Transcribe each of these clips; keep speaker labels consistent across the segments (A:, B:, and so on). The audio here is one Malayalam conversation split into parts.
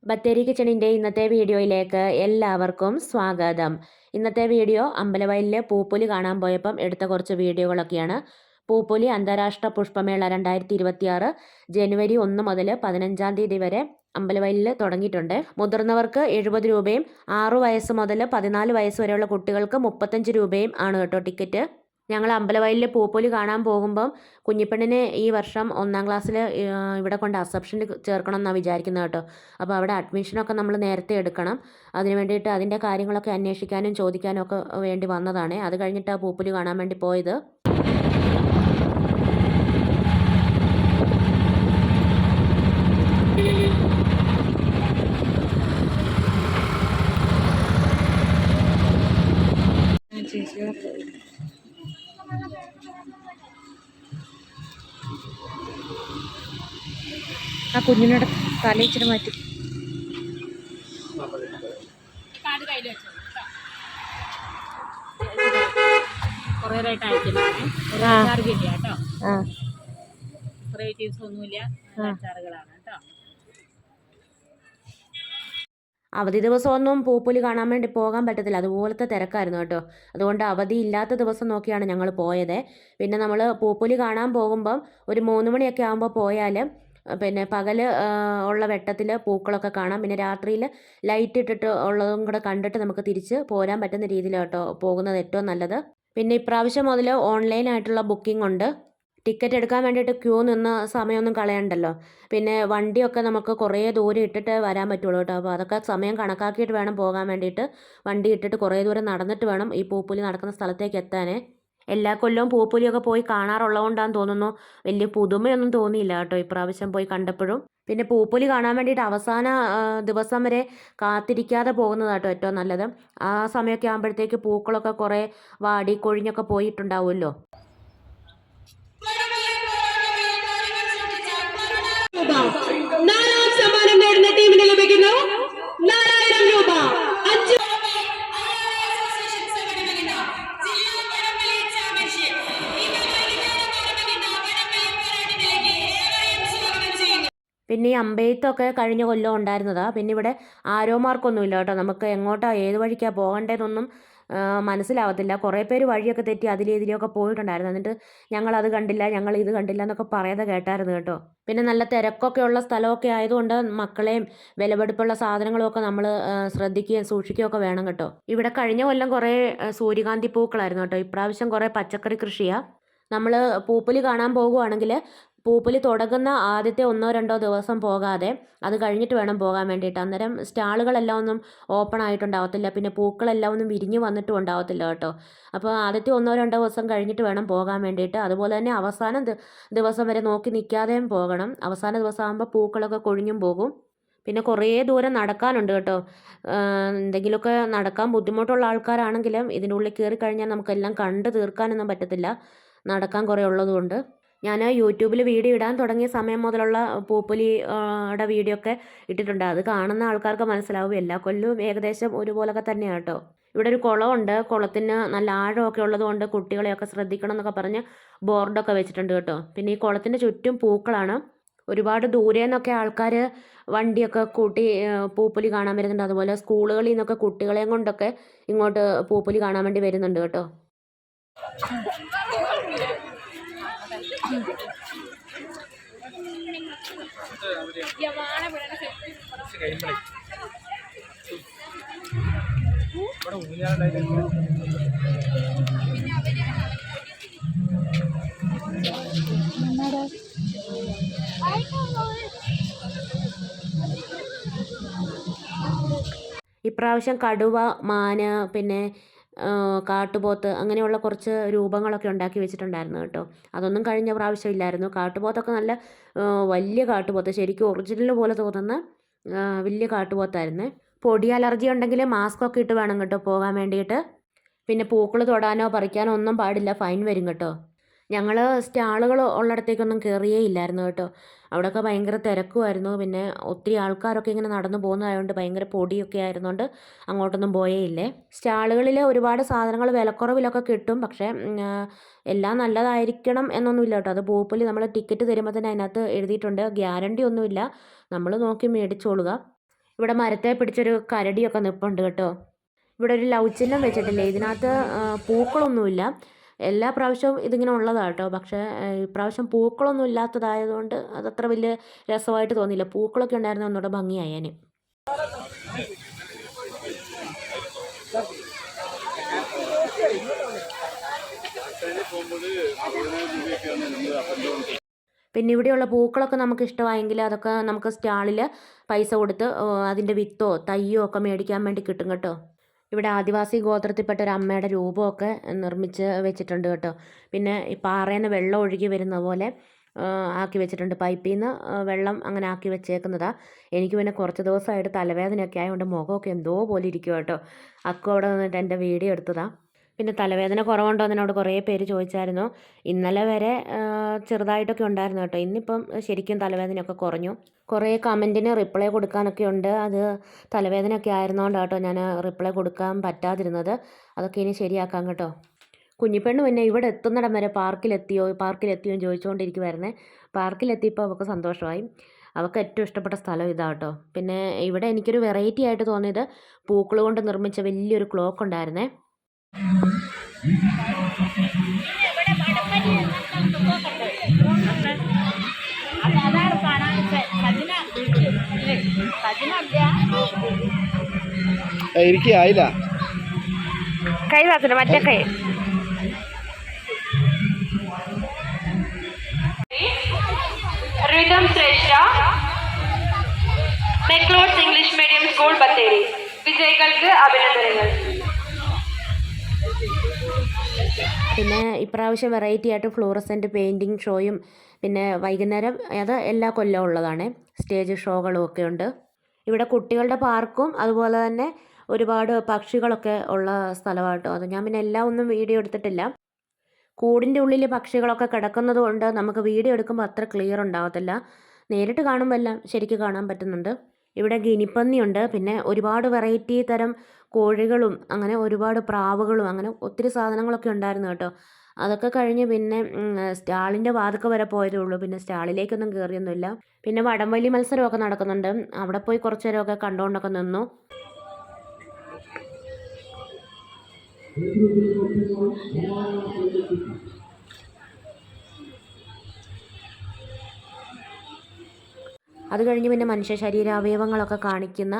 A: ബത്തേരി കിച്ചണിൻ്റെ ഇന്നത്തെ വീഡിയോയിലേക്ക് എല്ലാവർക്കും സ്വാഗതം. ഇന്നത്തെ വീഡിയോ അമ്പലവയലിലെ പൂപ്പൊലി കാണാൻ പോയപ്പം എടുത്ത കുറച്ച് വീഡിയോകളൊക്കെയാണ്. പൂപ്പൊലി അന്താരാഷ്ട്ര പുഷ്പമേള 2026 ജനുവരി 1 മുതൽ 15 തീയതി വരെ അമ്പലവയലിൽ തുടങ്ങിയിട്ടുണ്ട്. മുതിർന്നവർക്ക് 70 രൂപയും 6 വയസ്സ് മുതൽ 14 വയസ്സ് വരെയുള്ള കുട്ടികൾക്ക് 35 രൂപയും ആണ് കേട്ടോ ടിക്കറ്റ്. ഞങ്ങൾ അമ്പലവയലിൽ പൂപ്പൊലി കാണാൻ പോകുമ്പം കുഞ്ഞിപ്പെണ്ണിനെ ഈ വർഷം 1ാം ക്ലാസ്സിൽ ഇവിടെ കൊണ്ട് അസപ്ഷനിൽ ചേർക്കണം എന്നാണ് വിചാരിക്കുന്നത് കേട്ടോ. അപ്പോൾ അവിടെ അഡ്മിഷനൊക്കെ നമ്മൾ നേരത്തെ എടുക്കണം. അതിന് വേണ്ടിയിട്ട് അതിൻ്റെ കാര്യങ്ങളൊക്കെ അന്വേഷിക്കാനും ചോദിക്കാനും ഒക്കെ വേണ്ടി വന്നതാണ്. അത് കഴിഞ്ഞിട്ടാണ് പൂപ്പൊലി കാണാൻ വേണ്ടി പോയത്. ആ കുഞ്ഞിനോട് തല ഇച്ചിരി മാറ്റി അവധി ദിവസമൊന്നും പൂപ്പൊലി കാണാൻ വേണ്ടി പോകാൻ പറ്റത്തില്ല, അതുപോലത്തെ തിരക്കായിരുന്നു കേട്ടോ. അതുകൊണ്ട് അവധി ഇല്ലാത്ത ദിവസം നോക്കിയാണ് ഞങ്ങൾ പോയത്. പിന്നെ നമ്മൾ പൂപ്പൊലി കാണാൻ പോകുമ്പം ഒരു 3 മണിയൊക്കെ ആകുമ്പോൾ പോയാൽ പിന്നെ പകൽ ഉള്ള വെട്ടത്തിൽ പൂക്കളൊക്കെ കാണാം. പിന്നെ രാത്രിയിൽ ലൈറ്റ് ഇട്ടിട്ട് ഉള്ളതും കൂടെ കണ്ടിട്ട് നമുക്ക് തിരിച്ച് പോരാൻ പറ്റുന്ന രീതിയിൽ കേട്ടോ പോകുന്നത് ഏറ്റവും നല്ലത്. പിന്നെ ഇപ്രാവശ്യം മുതൽ ഓൺലൈനായിട്ടുള്ള ബുക്കിംഗ് ഉണ്ട്. ടിക്കറ്റ് എടുക്കാൻ വേണ്ടിയിട്ട് ക്യൂ നിന്ന് സമയമൊന്നും കളയണ്ടല്ലോ. പിന്നെ വണ്ടിയൊക്കെ നമുക്ക് കുറേ ദൂരം ഇട്ടിട്ട് വരാൻ പറ്റുള്ളൂ കേട്ടോ. അപ്പോൾ അതൊക്കെ സമയം കണക്കാക്കിയിട്ട് വേണം പോകാൻ വേണ്ടിയിട്ട്. വണ്ടി ഇട്ടിട്ട് കുറേ ദൂരം നടന്നിട്ട് വേണം ഈ പൂപ്പൊലി നടക്കുന്ന സ്ഥലത്തേക്ക് എത്താൻ. എല്ലാ കൊല്ലവും പൂപ്പൊലിയൊക്കെ പോയി കാണാറുള്ളതുകൊണ്ടാണെന്ന് തോന്നുന്നു വലിയ പുതുമയൊന്നും തോന്നിയില്ല കേട്ടോ ഇപ്രാവശ്യം പോയി കണ്ടപ്പോഴും. പിന്നെ പൂപ്പൊലി കാണാൻ വേണ്ടിയിട്ട് അവസാന ദിവസം വരെ കാത്തിരിക്കാതെ പോകുന്നതാട്ടോ ഏറ്റവും നല്ലത്. ആ സമയമൊക്കെ ആകുമ്പോഴത്തേക്ക് പൂക്കളൊക്കെ കുറേ വാടി കൊഴിഞ്ഞൊക്കെ പോയിട്ടുണ്ടാവുമല്ലോ.
B: സമ്മാനം നേടുന്ന ടീമിന് ലഭിക്കുന്നു 4000 രൂപ.
A: പിന്നെ ഈ അമ്പെയ്ത്തൊക്കെ കഴിഞ്ഞ കൊല്ലം ഉണ്ടായിരുന്നതാണ്. പിന്നെ ഇവിടെ ആരോ മാർക്കൊന്നുമില്ല കേട്ടോ. നമുക്ക് എങ്ങോട്ടാണ് ഏത് വഴിക്കാണ് പോകേണ്ടതെന്നൊന്നും മനസ്സിലാവത്തില്ല. കുറേ പേര് വഴിയൊക്കെ തെറ്റി ഇതിലൊക്കെ പോയിട്ടുണ്ടായിരുന്നു. എന്നിട്ട് ഞങ്ങൾ അത് കണ്ടില്ല, ഞങ്ങൾ ഇത് കണ്ടില്ല എന്നൊക്കെ പറയാതെ കേട്ടായിരുന്നു കേട്ടോ. പിന്നെ നല്ല തിരക്കൊക്കെ ഉള്ള സ്ഥലമൊക്കെ ആയതുകൊണ്ട് മക്കളെയും വിലപിടിപ്പുള്ള സാധനങ്ങളുമൊക്കെ നമ്മൾ ശ്രദ്ധിക്കുകയും സൂക്ഷിക്കുകയൊക്കെ വേണം കേട്ടോ. ഇവിടെ കഴിഞ്ഞ കൊല്ലം കുറേ സൂര്യകാന്തി പൂക്കളായിരുന്നു കേട്ടോ. ഇപ്രാവശ്യം കുറേ പച്ചക്കറി കൃഷിയാണ്. നമ്മൾ പൂപ്പൊലി കാണാൻ പോകുവാണെങ്കിൽ പൂപ്പൊലി തുടങ്ങുന്ന ആദ്യത്തെ 1-2 ദിവസം പോകാതെ അത് കഴിഞ്ഞിട്ട് വേണം പോകാൻ വേണ്ടിയിട്ട്. അന്നേരം സ്റ്റാളുകളെല്ലാം ഒന്നും ഓപ്പൺ ആയിട്ടുണ്ടാവത്തില്ല. പിന്നെ പൂക്കളെല്ലാം ഒന്നും വിരിഞ്ഞ് വന്നിട്ടും ഉണ്ടാവത്തില്ല കേട്ടോ. അപ്പോൾ ആദ്യത്തെ 1-2 ദിവസം കഴിഞ്ഞിട്ട് വേണം പോകാൻ വേണ്ടിയിട്ട്. അതുപോലെ തന്നെ അവസാന ദിവസം വരെ നോക്കി നിൽക്കാതെയും പോകണം. അവസാന ദിവസം ആകുമ്പോൾ പൂക്കളൊക്കെ കൊഴിഞ്ഞും പോകും. പിന്നെ കുറേ ദൂരം നടക്കാനുണ്ട് കേട്ടോ. എന്തെങ്കിലുമൊക്കെ നടക്കാൻ ബുദ്ധിമുട്ടുള്ള ആൾക്കാരാണെങ്കിലും ഇതിൻ്റെ ഉള്ളിൽ കയറി കഴിഞ്ഞാൽ നമുക്കെല്ലാം കണ്ട് തീർക്കാനൊന്നും പറ്റത്തില്ല, നടക്കാൻ കുറേ ഉള്ളതുകൊണ്ട്. ഞാൻ യൂട്യൂബിൽ വീഡിയോ ഇടാൻ തുടങ്ങിയ സമയം മുതലുള്ള പൂപ്പൊലിയുടെ വീഡിയോ ഒക്കെ ഇട്ടിട്ടുണ്ട്. അത് കാണുന്ന ആൾക്കാർക്ക് മനസ്സിലാവും എല്ലാ കൊല്ലവും ഏകദേശം ഒരുപോലൊക്കെ തന്നെയാണ് കേട്ടോ. ഇവിടെ ഒരു കുളമുണ്ട്. കുളത്തിന് നല്ല ആഴമൊക്കെ ഉള്ളതുകൊണ്ട് കുട്ടികളെയൊക്കെ ശ്രദ്ധിക്കണം എന്നൊക്കെ പറഞ്ഞ് ബോർഡൊക്കെ വെച്ചിട്ടുണ്ട് കേട്ടോ. പിന്നെ ഈ കുളത്തിൻ്റെ ചുറ്റും പൂക്കളാണ്. ഒരുപാട് ദൂരെ നിന്നൊക്കെ ആൾക്കാർ വണ്ടിയൊക്കെ കൂട്ടി പൂപ്പൊലി കാണാൻ വരുന്നുണ്ട്. അതുപോലെ സ്കൂളുകളിൽ നിന്നൊക്കെ കുട്ടികളെയും കൊണ്ടൊക്കെ ഇങ്ങോട്ട് പൂപ്പൊലി കാണാൻ വേണ്ടി വരുന്നുണ്ട് കേട്ടോ. ഇപ്രാവശ്യം കടുവ, മാന്, പിന്നെ കാട്ടുപോത്ത് അങ്ങനെയുള്ള കുറച്ച് രൂപങ്ങളൊക്കെ ഉണ്ടാക്കി വെച്ചിട്ടുണ്ടായിരുന്നു കേട്ടോ. അതൊന്നും കഴിഞ്ഞ പ്രാവശ്യം ഇല്ലായിരുന്നു. കാട്ടുപോത്തൊക്കെ നല്ല വലിയ കാട്ടുപോത്ത്, ശരിക്കും ഒറിജിനൽ പോലെ തോന്നുന്ന വലിയ കാട്ടുപോത്തായിരുന്നു. പൊടി അലർജി ഉണ്ടെങ്കിൽ മാസ്കൊക്കെ ഇട്ട് വേണം കേട്ടോ പോകാൻ വേണ്ടിയിട്ട്. പിന്നെ പൂക്കൾ തൊടാനോ പറിക്കാനോ ഒന്നും പാടില്ല, ഫൈൻ വരും കേട്ടോ. ഞങ്ങൾ സ്റ്റാളുകൾ ഉള്ളിടത്തേക്കൊന്നും കയറിയേ ഇല്ലായിരുന്നു കേട്ടോ. അവിടെയൊക്കെ ഭയങ്കര തിരക്കുമായിരുന്നു. പിന്നെ ഒത്തിരി ആൾക്കാരൊക്കെ ഇങ്ങനെ നടന്നു പോകുന്നതായതുകൊണ്ട് ഭയങ്കര പൊടിയൊക്കെ ആയിരുന്നുകൊണ്ട് അങ്ങോട്ടൊന്നും പോയേ ഇല്ലേ. സ്റ്റാളുകളിൽ ഒരുപാട് സാധനങ്ങൾ വിലക്കുറവിലൊക്കെ കിട്ടും. പക്ഷേ എല്ലാം നല്ലതായിരിക്കണം എന്നൊന്നുമില്ല കേട്ടോ. അത് പൂപ്പല് നമ്മൾ ടിക്കറ്റ് തരുമ്പോൾ തന്നെ അതിനകത്ത് എഴുതിയിട്ടുണ്ട്. ഗ്യാരണ്ടി ഒന്നുമില്ല, നമ്മൾ നോക്കി മേടിച്ചോളുക. ഇവിടെ മരത്തെ പിടിച്ചൊരു കരടിയൊക്കെ നിൽപ്പുണ്ട് കേട്ടോ. ഇവിടെ ഒരു ലവ് ചിഹ്നം വെച്ചിട്ടില്ലേ, ഇതിനകത്ത് പൂക്കളൊന്നുമില്ല. എല്ലാ പ്രാവശ്യവും ഇതിങ്ങനെ ഉള്ളതാണ് കേട്ടോ. പക്ഷേ ഇപ്രാവശ്യം പൂക്കളൊന്നും ഇല്ലാത്തതായതുകൊണ്ട് അതത്ര വലിയ രസമായിട്ട് തോന്നിയില്ല. പൂക്കളൊക്കെ ഉണ്ടായിരുന്ന ഒന്നുകൂടെ ഭംഗിയായേനെ. പിന്നെ ഇവിടെയുള്ള പൂക്കളൊക്കെ നമുക്ക് ഇഷ്ടമായെങ്കിൽ അതൊക്കെ നമുക്ക് സ്റ്റാളിൽ പൈസ കൊടുത്ത് അതിൻ്റെ വിത്തോ തയ്യോ ഒക്കെ മേടിക്കാൻ വേണ്ടി കിട്ടും കേട്ടോ. ഇവിടെ ആദിവാസി ഗോത്രത്തിൽപ്പെട്ട ഒരു അമ്മയുടെ രൂപമൊക്കെ നിർമ്മിച്ച് വെച്ചിട്ടുണ്ട് കേട്ടോ. പിന്നെ ഈ പാറയിൽ നിന്ന് വെള്ളം ഒഴുകി വരുന്ന പോലെ ആക്കി വെച്ചിട്ടുണ്ട്. പൈപ്പിൽ നിന്ന് വെള്ളം അങ്ങനെ ആക്കി വെച്ചേക്കുന്നതാണ്. എനിക്ക് പിന്നെ കുറച്ച് ദിവസമായിട്ട് തലവേദനയൊക്കെ ആയതുകൊണ്ട് മുഖമൊക്കെ എന്തോ പോലെ ഇരിക്കും കേട്ടോ. അക്കു അവിടെ നിന്നിട്ട് എൻ്റെ വീഡിയോ എടുത്തതാണ്. പിന്നെ തലവേദന കുറവുണ്ടോ എന്നോട് കുറേ പേര് ചോദിച്ചായിരുന്നു. ഇന്നലെ വരെ ചെറുതായിട്ടൊക്കെ ഉണ്ടായിരുന്നു കേട്ടോ. ഇന്നിപ്പം ശരിക്കും തലവേദനയൊക്കെ കുറഞ്ഞു. കുറേ കമൻറ്റിന് റിപ്ലൈ കൊടുക്കാനൊക്കെ ഉണ്ട്. അത് തലവേദനയൊക്കെ ആയിരുന്നോണ്ട് കേട്ടോ ഞാൻ റിപ്ലൈ കൊടുക്കാൻ പറ്റാതിരുന്നത്. അതൊക്കെ ഇനി ശരിയാക്കാം കേട്ടോ. കുഞ്ഞിപ്പെണ്ണ് പിന്നെ ഇവിടെ എത്തുന്നിടം വരെ പാർക്കിലെത്തിയോ എന്ന് ചോദിച്ചുകൊണ്ടിരിക്കുമായിരുന്നേ. പാർക്കിലെത്തിയപ്പോൾ അവൾക്ക് സന്തോഷമായി. അവൾക്ക് ഏറ്റവും ഇഷ്ടപ്പെട്ട സ്ഥലം ഇതാ കേട്ടോ. പിന്നെ ഇവിടെ എനിക്കൊരു വെറൈറ്റി ആയിട്ട് തോന്നിയത് പൂക്കൾ കൊണ്ട് നിർമ്മിച്ച വലിയൊരു ക്ലോക്ക് ഉണ്ടായിരുന്നേ.
C: ആയില്ല
A: കൈ വാക്കുന്ന മറ്റേ കൈ.
B: റിതം ശ്രേഷ്ഠ മെക്ലോഡ്സ് ഇംഗ്ലീഷ് മീഡിയം സ്കൂൾ ബത്തേരി വിജയികൾക്ക് അഭിനന്ദനങ്ങൾ.
A: പിന്നെ ഇപ്രാവശ്യം വെറൈറ്റി ആയിട്ട് ഫ്ലൂറസെൻ്റ് പെയിൻറ്റിങ് ഷോയും പിന്നെ വൈകുന്നേരം അത് എല്ലാ കൊല്ലവും ഉള്ളതാണ്. സ്റ്റേജ് ഷോകളും ഒക്കെ ഉണ്ട്. ഇവിടെ കുട്ടികളുടെ പാർക്കും അതുപോലെ തന്നെ ഒരുപാട് പക്ഷികളൊക്കെ ഉള്ള സ്ഥലമാട്ടോ. അത് ഞാൻ പിന്നെ എല്ലാം ഒന്നും വീഡിയോ എടുത്തിട്ടില്ല. കൂടിൻ്റെ ഉള്ളിൽ പക്ഷികളൊക്കെ കിടക്കുന്നത് കൊണ്ട് നമുക്ക് വീഡിയോ എടുക്കുമ്പോൾ അത്ര ക്ലിയർ ഉണ്ടാകത്തില്ല. നേരിട്ട് കാണുമ്പോൾ എല്ലാം ശരിക്കും കാണാൻ പറ്റുന്നുണ്ട്. ഇവിടെ ഗിനിപ്പന്നിയുണ്ട്. പിന്നെ ഒരുപാട് വെറൈറ്റി തരം കോഴികളും അങ്ങനെ ഒരുപാട് പ്രാവുകളും അങ്ങനെ ഒത്തിരി സാധനങ്ങളൊക്കെ ഉണ്ടായിരുന്നു കേട്ടോ. അതൊക്കെ കഴിഞ്ഞ് പിന്നെ സ്റ്റാളിൻ്റെ വാതിൽക്ക വരെ പോയതേ ഉള്ളൂ. പിന്നെ സ്റ്റാളിലേക്കൊന്നും കയറിയൊന്നുമില്ല. പിന്നെ വടംവലി മത്സരമൊക്കെ നടക്കുന്നുണ്ട്. അവിടെ പോയി കുറച്ച് നേരമൊക്കെ കണ്ടുകൊണ്ടൊക്കെ നിന്നു. അത് കഴിഞ്ഞ് പിന്നെ മനുഷ്യ ശരീരാവയവങ്ങളൊക്കെ കാണിക്കുന്ന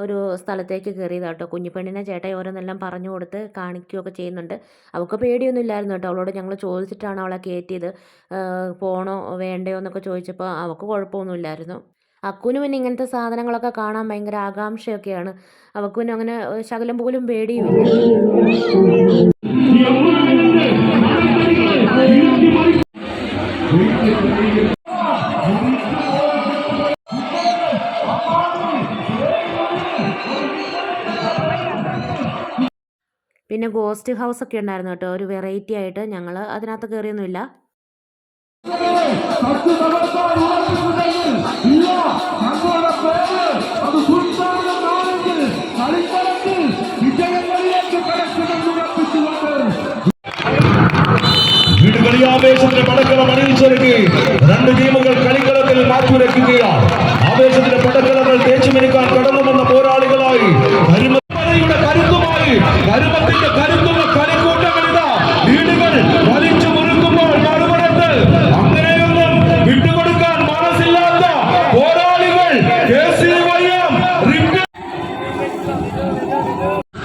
A: ഒരു സ്ഥലത്തേക്ക് കയറിയതാണ് കേട്ടോ. കുഞ്ഞിപ്പെണ്ണിനെ ചേട്ടായി ഓരോന്നെല്ലാം പറഞ്ഞു കൊടുത്ത് കാണിക്കുകയൊക്കെ ചെയ്യുന്നുണ്ട്. അവൾക്ക് പേടിയൊന്നും ഇല്ലായിരുന്നു കേട്ടോ. അവളോട് ഞങ്ങൾ ചോദിച്ചിട്ടാണ് അവളെ കയറ്റിയത്. പോണോ വേണ്ടയോ എന്നൊക്കെ ചോദിച്ചപ്പോൾ അവൾക്ക് കുഴപ്പമൊന്നുമില്ലായിരുന്നു. അക്കുവിന് പിന്നെ ഇങ്ങനത്തെ സാധനങ്ങളൊക്കെ കാണാൻ ഭയങ്കര ആകാംക്ഷയൊക്കെയാണ്. അവൾക്ക് പിന്നെ അങ്ങനെ ശകലം പോലും പേടിയുമില്ല. പിന്നെ ഗോസ്റ്റ് ഹൗസ് ഒക്കെ ഉണ്ടായിരുന്നു കേട്ടോ. ഒരു വെറൈറ്റി ആയിട്ട് ഞങ്ങൾ അതിനകത്ത് കയറിയൊന്നുമില്ല.
D: ആവേശത്തിന്റെ പടക്കളം അണിയിച്ചൊരുക്കി രണ്ട് ടീമുകൾ കളിക്കളത്തിൽ മാറ്റുരയ്ക്കുകയാണ്. ആവേശത്തിന്റെ പടക്കളങ്ങൾ തേച്ചുമിനിക്കാൻ കടന്നു വന്ന പോരാളികളായി കരുമയുടെ കരുത്തുമായി കരുമത്തിന്റെ കരുത്തുള്ള കളിക്കൂട്ടങ്ങളിതാ വീടുകൾ വലിച്ചു മുറുക്കുമ്പോൾ മറുപടത്ത് അങ്ങനെയൊന്നും വിട്ടുകൊടുക്കാൻ മനസ്സില്ലാത്ത പോരാളികൾ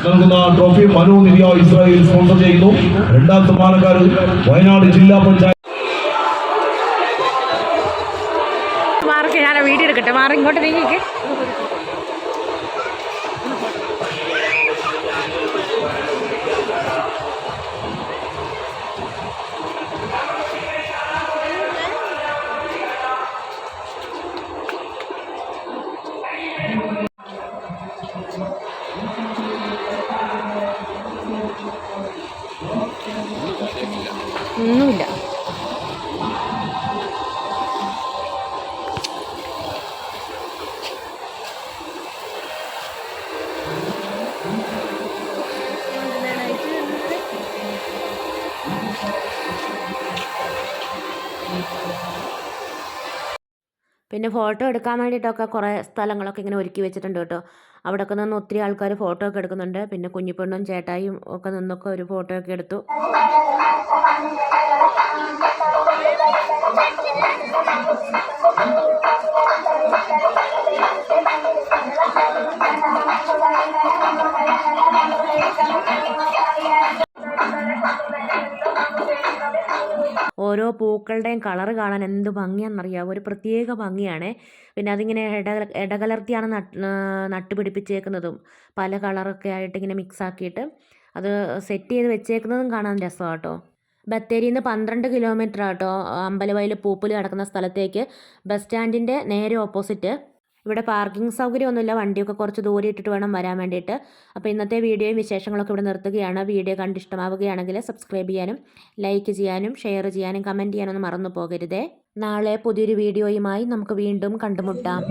D: നൽകുന്ന ട്രോഫി മനോനിധിയ ഇസ്രായേൽ സ്പോൺസർ ചെയ്യുന്നു. രണ്ടാം സമ്മാനക്കാരൻ വയനാട് ജില്ലാ പഞ്ചായത്ത്.
A: ഞാൻ വീഡിയോ എടുക്കട്ടെ. മാറി ഇങ്ങോട്ട് നീങ്ങിക്ക്. ഒന്നുമില്ല. പിന്നെ ഫോട്ടോ എടുക്കാൻ വേണ്ടിയിട്ടൊക്കെ കുറേ സ്ഥലങ്ങളൊക്കെ ഇങ്ങനെ ഒരുക്കി വെച്ചിട്ടുണ്ട് കേട്ടോ. അവിടെയൊക്കെ നിന്ന് ഒത്തിരി ആൾക്കാർ ഫോട്ടോ ഒക്കെ എടുക്കുന്നുണ്ട്. പിന്നെ കുഞ്ഞിപ്പെണ്ണും ചേട്ടായും ഒക്കെ നിന്നൊക്കെ ഒരു ഫോട്ടോ ഒക്കെ എടുത്തു. ഓരോ പൂക്കളുടെയും കളറ് കാണാൻ എന്ത് ഭംഗിയാണെന്നറിയാമോ, ഒരു പ്രത്യേക ഭംഗിയാണ്. പിന്നെ അതിങ്ങനെ ഇടകലർത്തിയാണ് നട്ടുപിടിപ്പിച്ചേക്കുന്നതും പല കളറൊക്കെ ആയിട്ട് ഇങ്ങനെ മിക്സ് ആക്കിയിട്ട് അത് സെറ്റ് ചെയ്ത് വെച്ചേക്കുന്നതും കാണാൻ രസമാണ് കേട്ടോ. ബത്തേരിയിൽ നിന്ന് 12 കിലോമീറ്റർ ആട്ടോ അമ്പലവയൽ പൂപ്പുൽ കിടക്കുന്ന സ്ഥലത്തേക്ക്. ബസ് സ്റ്റാൻഡിൻ്റെ നേരെ ഓപ്പോസിറ്റ്. ഇവിടെ പാർക്കിംഗ് സൗകര്യമൊന്നുമില്ല, വണ്ടിയൊക്കെ കുറച്ച് ദൂരെ ഇട്ടിട്ട് വേണം വരാൻ വേണ്ടിയിട്ട്. അപ്പോൾ ഇന്നത്തെ വീഡിയോയും വിശേഷങ്ങളൊക്കെ ഇവിടെ നിർത്തുകയാണ്. വീഡിയോ കണ്ടിഷ്ടമാവുകയാണെങ്കിൽ സബ്സ്ക്രൈബ് ചെയ്യാനും ലൈക്ക് ചെയ്യാനും ഷെയർ ചെയ്യാനും കമൻറ്റ് ചെയ്യാനൊന്നും മറന്നു പോകരുതേ. നാളെ പുതിയൊരു വീഡിയോയുമായി നമുക്ക് വീണ്ടും കണ്ടുമുട്ടാം.